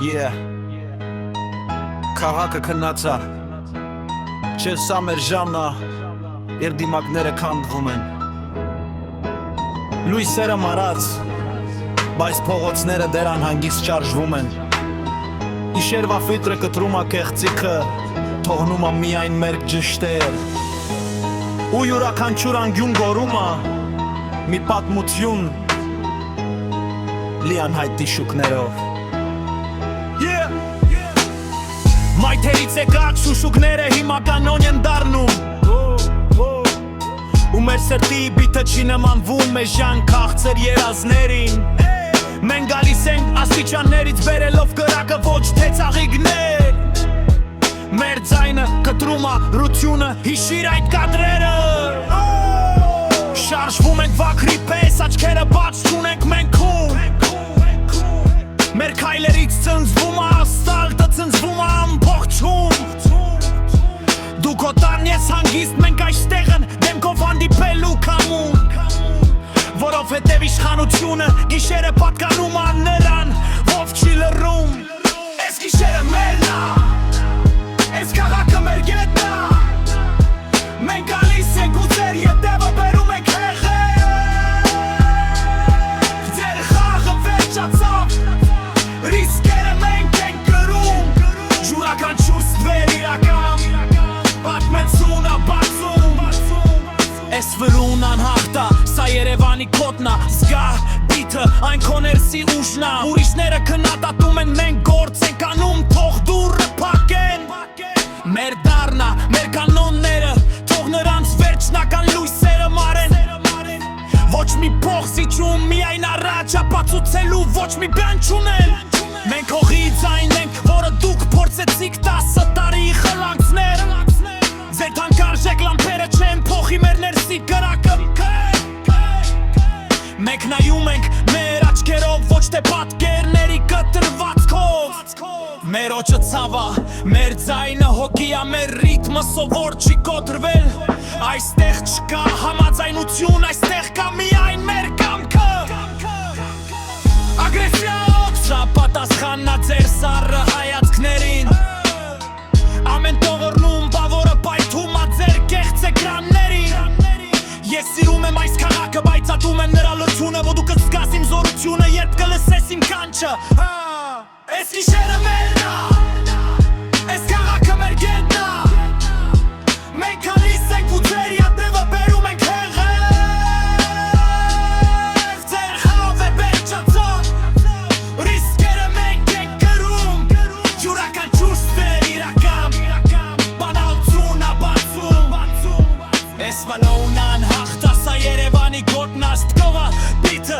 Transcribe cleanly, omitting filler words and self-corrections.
Yeah Քաղաքը քննացա Չէ սա մեր ժամն է Երբ դիմակները քանդվում են Լույսերը մարած Բայց փողոցները դեռ անհանգիստ շարժվում են Իշերվա ֆիտրը կտրում է կեղծիքը Թողնում է միայն մերկ ջշտեր Ու յուրաքանչյուր անկյուն գորում է Մի պատմություն Լիանհայտ դիշուկներով Մայթերից եկած շուշուկները հիմա կանոն են դառնում Ու մեր սրտի բիթը չի նմանվում մեր ժան քաղցր երազներին Մենք գալիս ենք աստիճաններից բերելով կրակը ոչ թե ծաղիկներ Մեր ձայնը կտրում է ռությունը հիշիր այդ կադրերը Շարժվում ենք վակրի պես աչքերը բաց չունենք մենք ում Մեր քայլերից ծնձվում է ասֆալտը ծնձվում է ամբողջում Դու քո տան ես հանգիստ մենք այստեղ են դեմքով հանդիպելու կամում Որովհետև իշխանությունը գիշերը պատկանում է նրան ով չի լռում Այս գիշերը մերն է Այս քաղաքը մեր գետն է Մենք գալիս ենք ու ձեր ետևը բերում ենք հեղեղ Ձեր խաղը վերջացավ Ռիսկերը մենք ենք կրում Յուրաքանչյուր ստվեր իրական Պատմեցունը բացում Էս վրուն անհաղթա Սա Երևանի կոտնա Զգա բիթը այն քո ներսի ուժնա Ուրիշները քննադատում են մենք գործ ենք անում Թող դուռը փակեն Մեր դառնա մեր կանոնները Թող նրանց վերջնական լույսերը մարեն Ոչ մի փող զիջում միայն առաջ ապացուցելու ոչ մի բան չունեն Մենք հողի ձայն ենք, որը դուք փորձեցիք 10 տարի խլանքցներ Ձեր թանկարժեք լամպերը չեն փոխի մեր ներսի կրակը Մենք նայում ենք մեր աչքերով ոչ թե պատկերների կտրվածքով Մեր օջը ցավա, մեր ձայնը հոգիա, մեր ռիթմը սովոր չի կոտրվել Այստեղ չկա համաձայնություն, այստեղ կա միայն մեր կամքը Ագրեսիայով սա պատասխաննա ձեր սառը հայացքներին Ամեն տողորնում բավորը պայթում ա ձեր կեղծ էկրաններին Ես սիրում եմ այս քաղաքը, բայց ատում եմ նրա լրջությունը Որ դու կզգաս իմ զորությունը, երբ կլսես իմ կանչը Այս գիշերը մերն է Այս քաղաքը մեր գետն է Մենք գալիս ենք ու ձեր ետևը բերում ենք հեղեղ Ձեր խաղը վերջացավ Ռիսկերը մենք ենք կրում Յուրաքանչյուր ստվեր իրական Բանալցունը բացում Էս վանոուն անհաղթա Սա Երևանի գոտնա ստկովը Բիթը